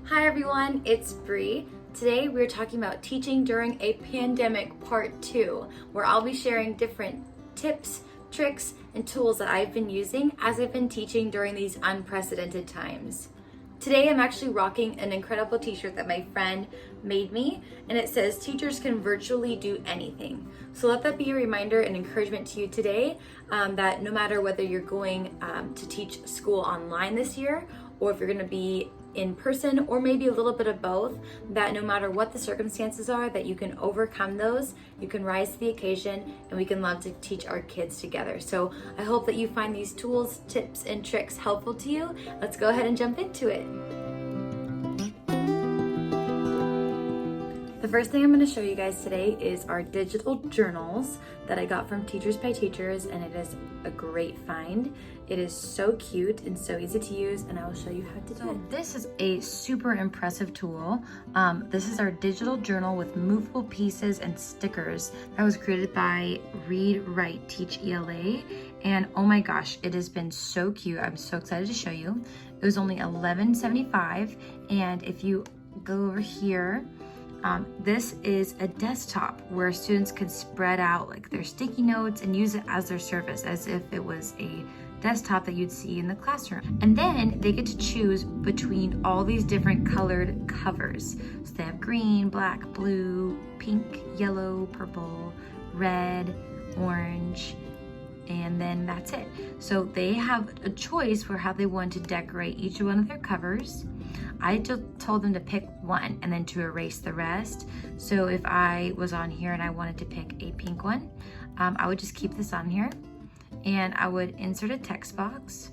Hi everyone, it's Bree. Today we're talking about teaching during a pandemic part 2, where I'll be sharing different tips, tricks, and tools that I've been using as I've been teaching during these unprecedented times. Today I'm actually rocking an incredible t-shirt that my friend made me, and it says teachers can virtually do anything. So let that be a reminder and encouragement to you today that no matter whether you're going to teach school online this year or if you're going to be in person or maybe a little bit of both, that no matter what the circumstances are, that you can overcome those, you can rise to the occasion, and we can love to teach our kids together. So I hope that you find these tools, tips, and tricks helpful to you. Let's go ahead and jump into it. The first thing I'm going to show you guys today is our digital journals that I got from Teachers by Teachers, and it is a great find. It is so cute and so easy to use, and I will show you how to do it. This is a super impressive tool. This is our digital journal with movable pieces and stickers that was created by Read, Write, Teach ELA, and oh my gosh, it has been so cute. I'm so excited to show you. It was only $11.75, and if you go over here, this is a desktop where students can spread out like their sticky notes and use it as their service, as if it was a desktop that you'd see in the classroom. And then they get to choose between all these different colored covers. So they have green, black, blue, pink, yellow, purple, red, orange, and then that's it. So they have a choice for how they want to decorate each one of their covers. I just told them to pick one and then to erase the rest. So if I was on here and I wanted to pick a pink one, I would just keep this on here and I would insert a text box.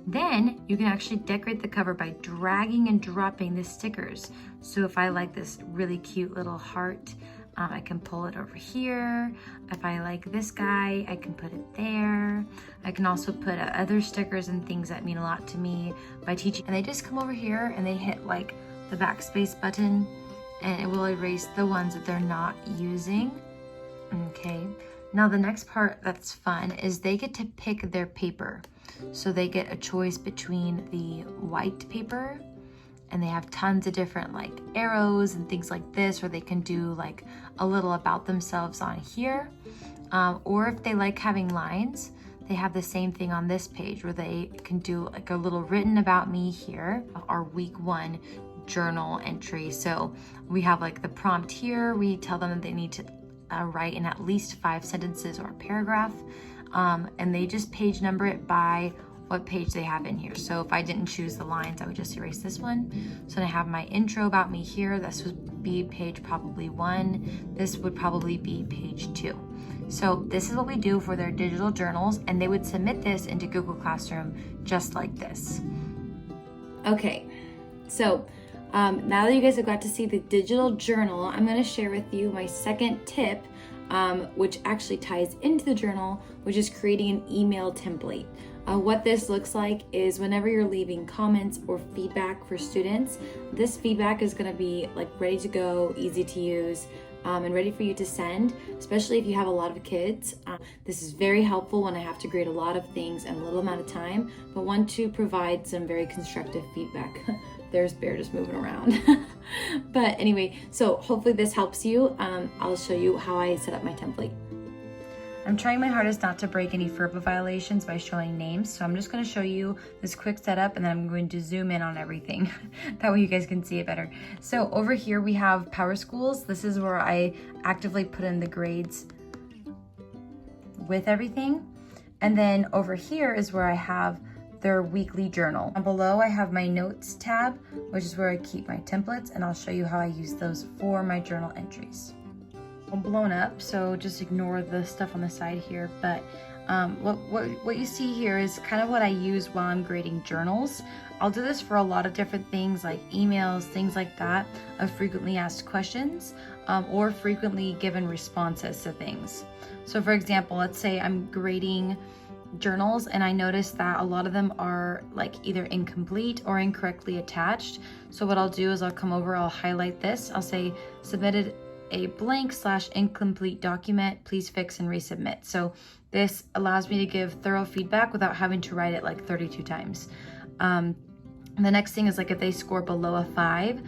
Then you can actually decorate the cover by dragging and dropping the stickers. So if I like this really cute little heart, I can pull it over here. If I like this guy, I can put it there. I can also put other stickers and things that mean a lot to me by teaching. And they just come over here and they hit like the backspace button and it will erase the ones that they're not using. Okay, now the next part that's fun is they get to pick their paper. So they get a choice between the white paper, and they have tons of different like arrows and things like this, or they can do like a little about themselves on here. Or if they like having lines, they have the same thing on this page where they can do like a little written about me here, our week 1 journal entry. So we have like the prompt here. We tell them that they need to write in at least 5 sentences or a paragraph. And they just page number it by what page they have in here. So if I didn't choose the lines, I would just erase this one. So I have my intro about me here. This would be page probably 1. This would probably be page 2. So this is what we do for their digital journals, and they would submit this into Google Classroom just like this. Okay, so now that you guys have got to see the digital journal, I'm going to share with you my second tip, which actually ties into the journal, which is creating an email template. What this looks like is whenever you're leaving comments or feedback for students, this feedback is going to be like ready to go, easy to use, and ready for you to send, especially if you have a lot of kids. This is very helpful when I have to grade a lot of things in a little amount of time, but want to provide some very constructive feedback. There's Bear just moving around. But anyway, so hopefully this helps you. I'll show you how I set up my template. I'm trying my hardest not to break any FERPA violations by showing names, so I'm just going to show you this quick setup and then I'm going to zoom in on everything. That way you guys can see it better. So over here we have Power Schools. This is where I actively put in the grades with everything. And then over here is where I have their weekly journal. And below I have my notes tab, which is where I keep my templates, and I'll show you how I use those for my journal entries. I'm blown up, so just ignore the stuff on the side here, but what you see here is kind of what I use while I'm grading journals. I'll do this for a lot of different things like emails, things like that, of frequently asked questions, or frequently given responses to things. So for example, let's say I'm grading journals and I noticed that a lot of them are like either incomplete or incorrectly attached. So what I'll do is I'll come over, I'll highlight this, I'll say submitted a blank/incomplete document. Please fix and resubmit. So this allows me to give thorough feedback without having to write it like 32 times. The next thing is like if they score below a 5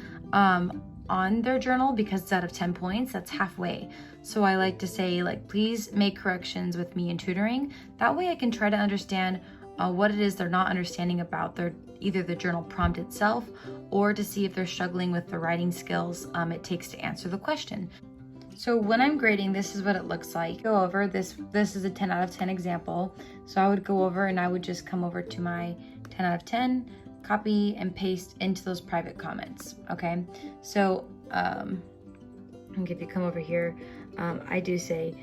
on their journal, because it's out of 10 points, that's halfway. So I like to say like, please make corrections with me in tutoring. That way I can try to understand what it is they're not understanding about either the journal prompt itself, or to see if they're struggling with the writing skills it takes to answer the question. So when I'm grading, this is what it looks like. Go over this is a 10 out of 10 example. So I would go over and I would just come over to my 10 out of 10, copy and paste into those private comments, okay? So if you come over here, I do say,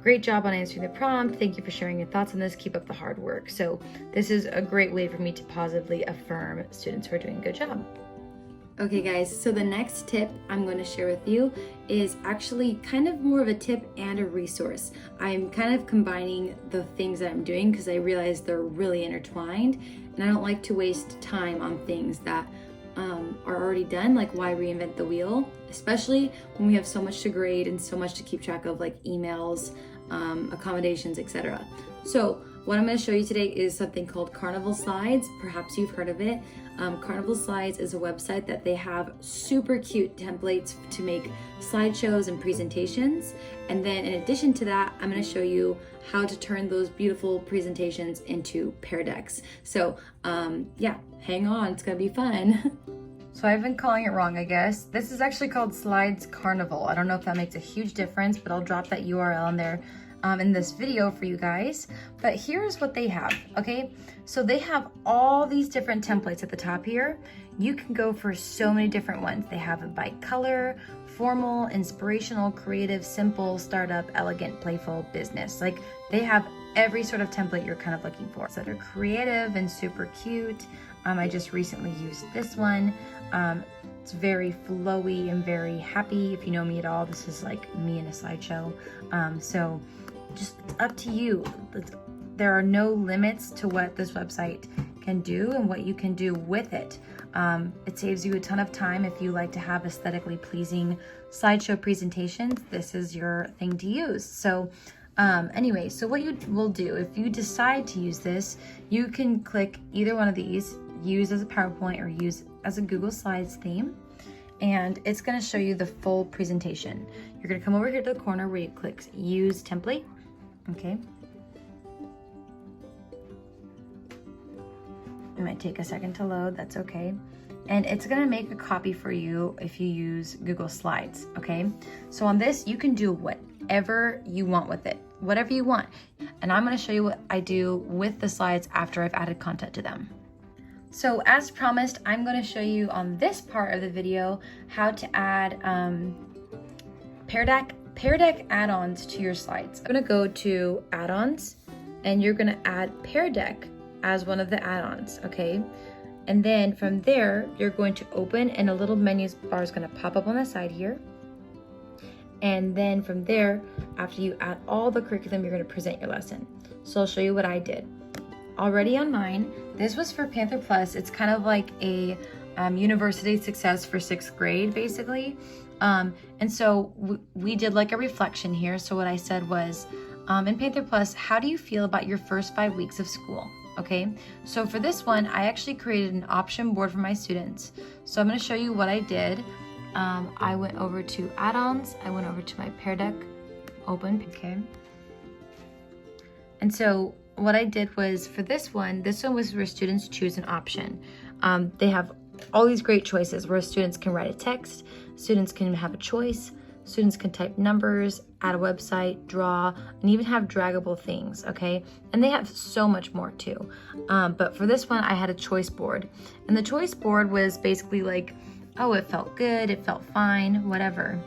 great job on answering the prompt. Thank you for sharing your thoughts on this. Keep up the hard work. So this is a great way for me to positively affirm students who are doing a good job. Okay guys, so the next tip I'm going to share with you is actually kind of more of a tip and a resource. I'm kind of combining the things that I'm doing because I realize they're really intertwined, and I don't like to waste time on things that are already done, like why reinvent the wheel, especially when we have so much to grade and so much to keep track of, like emails, accommodations, etc. So what I'm going to show you today is something called Carnival Slides. Perhaps you've heard of it. Carnival Slides is a website that they have super cute templates to make slideshows and presentations. And then in addition to that, I'm going to show you how to turn those beautiful presentations into Pear Decks. So yeah, hang on, it's going to be fun. So I've been calling it wrong, I guess. This is actually called Slides Carnival. I don't know if that makes a huge difference, but I'll drop that URL in there in this video for you guys. But here's what they have, okay? So they have all these different templates at the top here. You can go for so many different ones. They have it by color, formal, inspirational, creative, simple, startup, elegant, playful, business. Like they have every sort of template you're kind of looking for. So they're creative and super cute. I just recently used this one. It's very flowy and very happy. If you know me at all, this is like me in a slideshow. So just it's up to you. There are no limits to what this website can do and what you can do with it. It saves you a ton of time if you like to have aesthetically pleasing slideshow presentations. This is your thing to use. So anyway, so what you will do, if you decide to use this, you can click either one of these, use as a PowerPoint or use as a Google Slides theme, and it's going to show you the full presentation. You're going to come over here to the corner where you click Use Template, okay? It might take a second to load, that's okay. And it's going to make a copy for you if you use Google Slides, okay? So on this, you can do whatever you want with it, whatever you want. And I'm going to show you what I do with the slides after I've added content to them. So as promised, I'm going to show you on this part of the video how to add Pear Deck add-ons to your slides. I'm going to go to add-ons, and you're going to add Pear Deck as one of the add-ons, okay? And then from there, you're going to open, and a little menu bar is going to pop up on the side here. And then from there, after you add all the curriculum, you're going to present your lesson. So I'll show you what I did. Already on mine, this was for Panther Plus. It's kind of like a university success for 6th grade, basically. And so we did like a reflection here. So what I said was, in Panther Plus, how do you feel about your first 5 weeks of school? Okay, so for this one, I actually created an option board for my students. So I'm going to show you what I did. I went over to add-ons. I went over to my Pear Deck, open, okay. And so what I did was for this one was where students choose an option. They have all these great choices where students can write a text, students can have a choice, students can type numbers, add a website, draw, and even have draggable things, okay? And they have so much more too. But for this one, I had a choice board. And the choice board was basically like, oh, it felt good, it felt fine, whatever.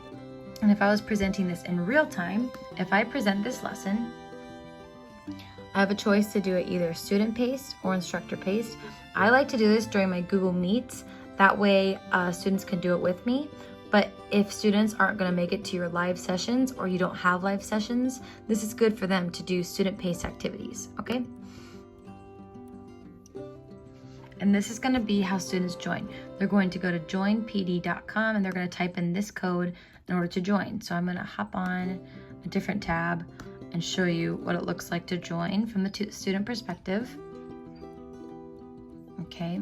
And if I was presenting this in real time, if I present this lesson, I have a choice to do it either student paced or instructor paced. I like to do this during my Google Meets. That way students can do it with me. But if students aren't going to make it to your live sessions or you don't have live sessions, this is good for them to do student paced activities, okay? And this is going to be how students join. They're going to go to joinpd.com and they're going to type in this code in order to join. So I'm gonna hop on a different tab and show you what it looks like to join from the student perspective. Okay.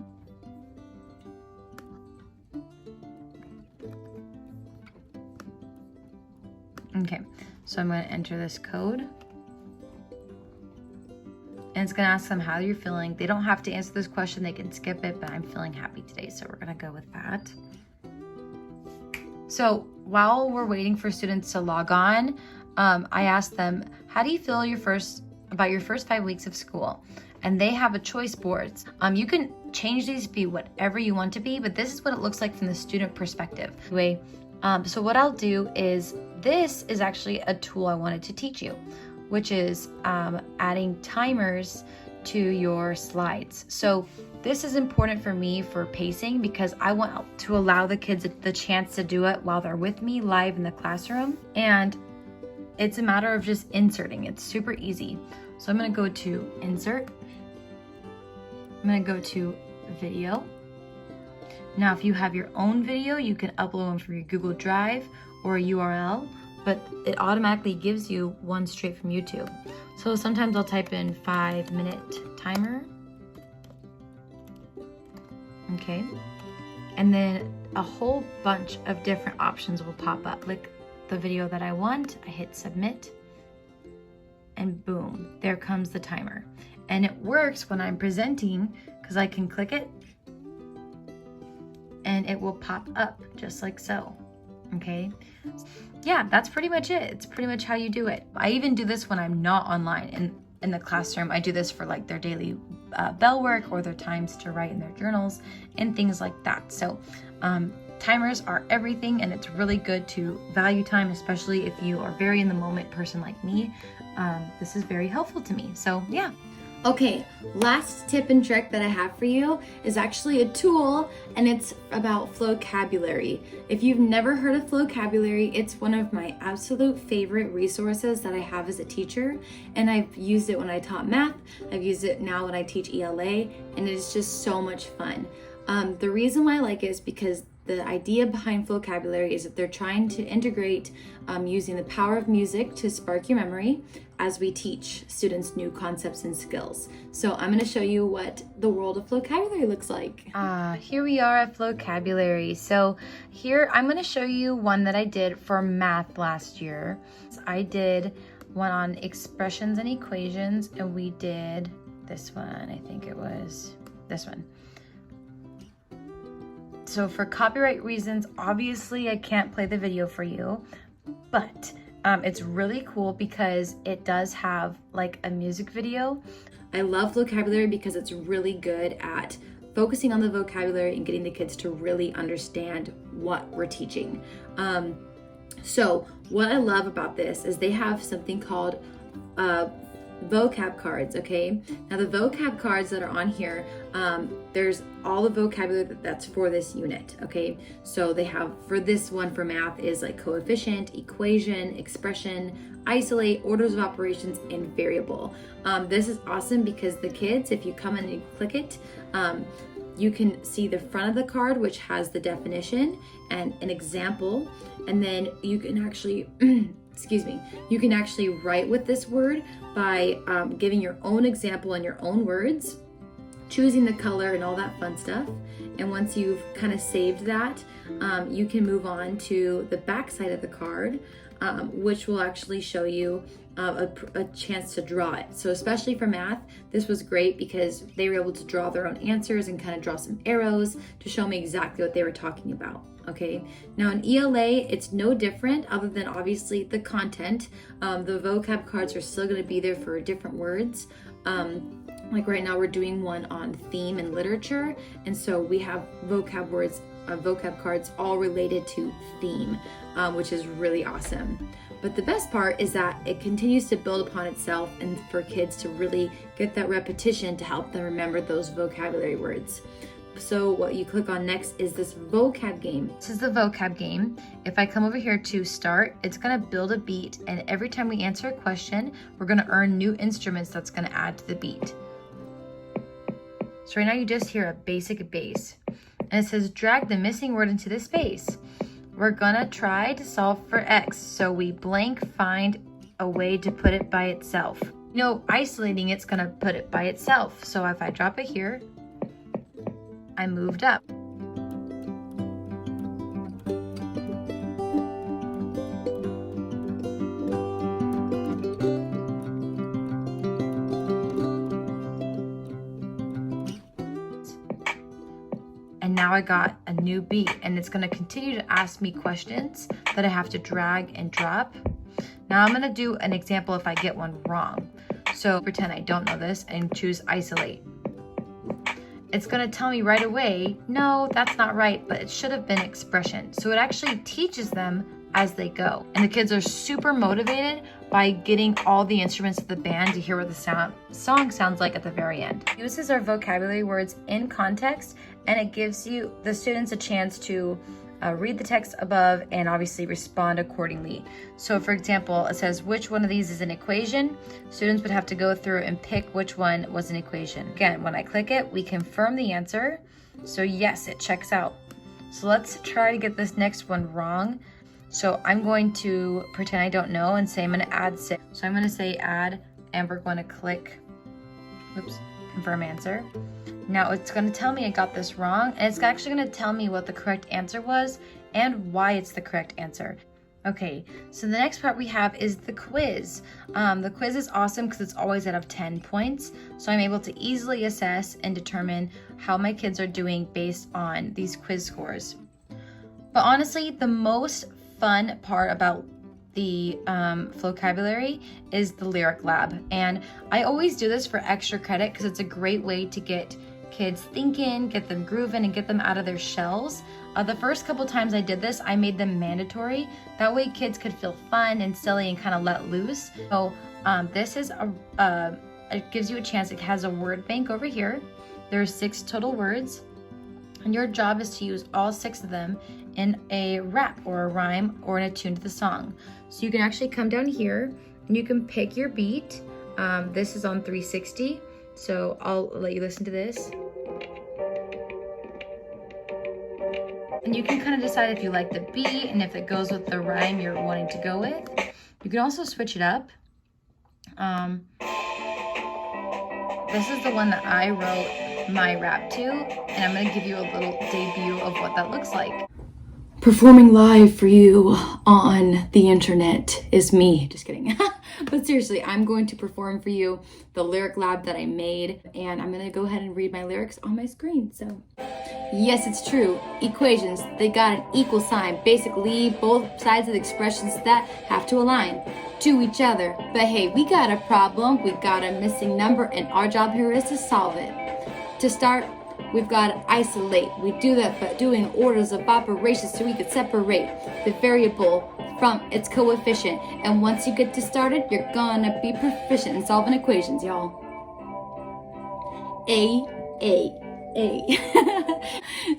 Okay, so I'm going to enter this code. And it's going to ask them how you're feeling. They don't have to answer this question. They can skip it, but I'm feeling happy today. So we're going to go with that. So while we're waiting for students to log on, I asked them, how do you feel about your first 5 weeks of school? And they have a choice boards. You can change these to be whatever you want to be, but this is what it looks like from the student perspective. Anyway, so what I'll do is, this is actually a tool I wanted to teach you, which is adding timers to your slides. So this is important for me for pacing because I want to allow the kids the chance to do it while they're with me live in the classroom. And it's a matter of just inserting. It's super easy. So I'm gonna go to Insert. I'm gonna go to Video. Now, if you have your own video, you can upload them from your Google Drive or a URL, but it automatically gives you one straight from YouTube. So sometimes I'll type in 5-minute timer. Okay. And then a whole bunch of different options will pop up. Like the video that I want, I hit submit, and boom, there comes the timer. And it works when I'm presenting because I can click it and it will pop up just like so. Okay, yeah, that's pretty much it. It's pretty much how you do it. I even do this when I'm not online in the classroom. I do this for like their daily bell work or their times to write in their journals and things like that. So timers are everything, and it's really good to value time, especially if you are very in the moment person like me. This is very helpful to me. So yeah. Okay, last tip and trick that I have for you is actually a tool, and it's about vocabulary. If you've never heard of vocabulary, it's one of my absolute favorite resources that I have as a teacher, and I've used it when I taught math. I've used it now when I teach ELA, and it is just so much fun. The reason why I like it is because the idea behind vocabulary is that they're trying to integrate using the power of music to spark your memory as we teach students new concepts and skills. So I'm going to show you what the world of vocabulary looks like. Here we are at vocabulary. So here I'm going to show you one that I did for math last year. So I did one on expressions and equations, and we did this one. I think it was this one. So for copyright reasons, obviously I can't play the video for you, but it's really cool because it does have like a music video. I love vocabulary because it's really good at focusing on the vocabulary and getting the kids to really understand what we're teaching. So what I love about this is they have something called Vocab Cards, okay? Now the Vocab Cards that are on here, there's all the vocabulary that's for this unit, okay? So they have, for this one for math, is like coefficient, equation, expression, isolate, orders of operations, and variable. This is awesome because the kids, if you come in and you click it, you can see the front of the card, which has the definition and an example, and then you can actually excuse me, you can actually write with this word by giving your own example in your own words, choosing the color and all that fun stuff. And once you've kind of saved that, you can move on to the back side of the card, which will actually show you a chance to draw it. So especially for math, this was great because they were able to draw their own answers and kind of draw some arrows to show me exactly what they were talking about. Okay, now in ELA, it's no different other than obviously the content. The vocab cards are still going to be there for different words. Like right now we're doing one on theme and literature, and so we have vocab words, vocab cards all related to theme, which is really awesome. But the best part is that it continues to build upon itself and for kids to really get that repetition to help them remember those vocabulary words. So what you click on next is this Vocab Game. This is the Vocab Game. If I come over here to start, it's gonna build a beat, and every time we answer a question, we're gonna earn new instruments that's gonna add to the beat. So right now you just hear a basic bass, and it says drag the missing word into the space. We're gonna try to solve for x. So we blank find a way to put it by itself. You know, isolating it's gonna put it by itself. So if I drop it here, I moved up. And now I got a new beat, and it's gonna continue to ask me questions that I have to drag and drop. Now I'm gonna do an example if I get one wrong. So pretend I don't know this and choose isolate. It's gonna tell me right away, no, that's not right, but it should have been expression. So it actually teaches them as they go. And the kids are super motivated by getting all the instruments of the band to hear what the song sounds like at the very end. It uses our vocabulary words in context, and it gives the students a chance to read the text above and obviously respond accordingly. So for example, it says, which one of these is an equation? Students would have to go through and pick which one was an equation. Again, when I click it, we confirm the answer. So yes, it checks out. So let's try to get this next one wrong. So I'm going to pretend I don't know and say I'm gonna add 6. So I'm gonna say add, and we're gonna click, oops, confirm answer. Now it's gonna tell me I got this wrong, and it's actually gonna tell me what the correct answer was and why it's the correct answer. Okay, so the next part we have is the quiz. The quiz is awesome because it's always out of 10 points. So I'm able to easily assess and determine how my kids are doing based on these quiz scores. But honestly, the most fun part about the vocabulary is the lyric lab. And I always do this for extra credit because it's a great way to get kids thinking, get them grooving, and get them out of their shells. The first couple times I did this, I made them mandatory. That way kids could feel fun and silly and kind of let loose. So this is it gives you a chance. It has a word bank over here. There's 6 total words, and your job is to use all 6 of them in a rap or a rhyme or in a tune to the song. So you can actually come down here and you can pick your beat. This is on 360, so I'll let you listen to this. And you can kind of decide if you like the beat and if it goes with the rhyme you're wanting to go with. You can also switch it up. This is the one that I wrote my rap to, and I'm gonna give you a little debut of what that looks like. Performing live for you on the internet is me. Just kidding. But seriously, I'm going to perform for you the lyric lab that I made, and I'm gonna go ahead and read my lyrics on my screen. So, yes, it's true. Equations, they got an equal sign. Basically, both sides of the expressions that have to align to each other. But hey, we got a problem. We got a missing number, and our job here is to solve it. To start, we've got to isolate. We do that by doing orders of operations so we could separate the variable from its coefficient. And once you get started, you're gonna be proficient in solving equations, y'all.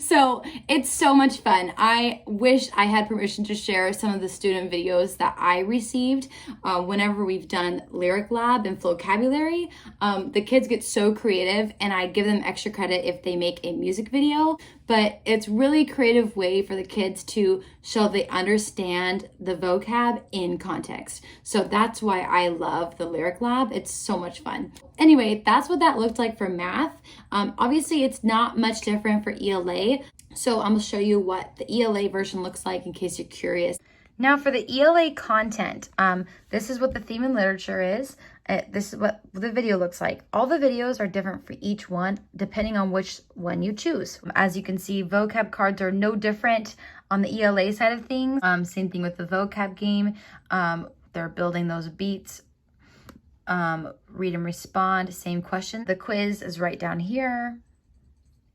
So it's so much fun. I wish I had permission to share some of the student videos that I received whenever we've done lyric lab and vocabulary. The kids get so creative, and I give them extra credit if they make a music video, but it's really a creative way for the kids to show they understand the vocab in context. So that's why I love the lyric lab. It's so much fun. Anyway, that's what that looked like for math. Obviously, it's not much different for ELA. So I'm gonna show you what the ELA version looks like in case you're curious. Now for the ELA content, this is what the theme and literature is. This is what the video looks like. All the videos are different for each one, depending on which one you choose. As you can see, vocab cards are no different on the ELA side of things. Same thing with the Vocab Game. They're building those beats. Read and respond, same question. The quiz is right down here.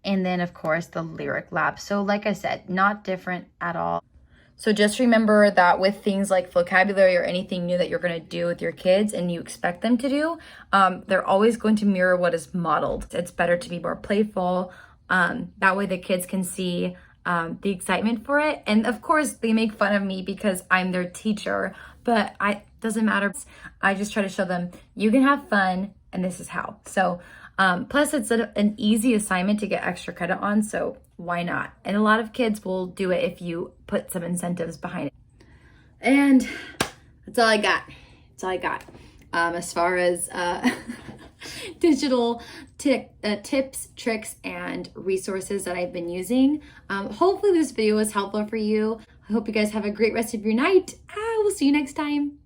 And then of course the lyric lab. So like I said, not different at all. So just remember that with things like vocabulary or anything new that you're going to do with your kids and you expect them to do, they're always going to mirror what is modeled. It's better to be more playful. That way the kids can see the excitement for it. And of course they make fun of me because I'm their teacher, but doesn't matter. I just try to show them you can have fun and this is how. So plus it's an easy assignment to get extra credit on. So why not? And a lot of kids will do it if you put some incentives behind it. And that's all I got. That's all I got. As far as digital tips, tricks, and resources that I've been using. Hopefully this video was helpful for you. I hope you guys have a great rest of your night. We'll see you next time.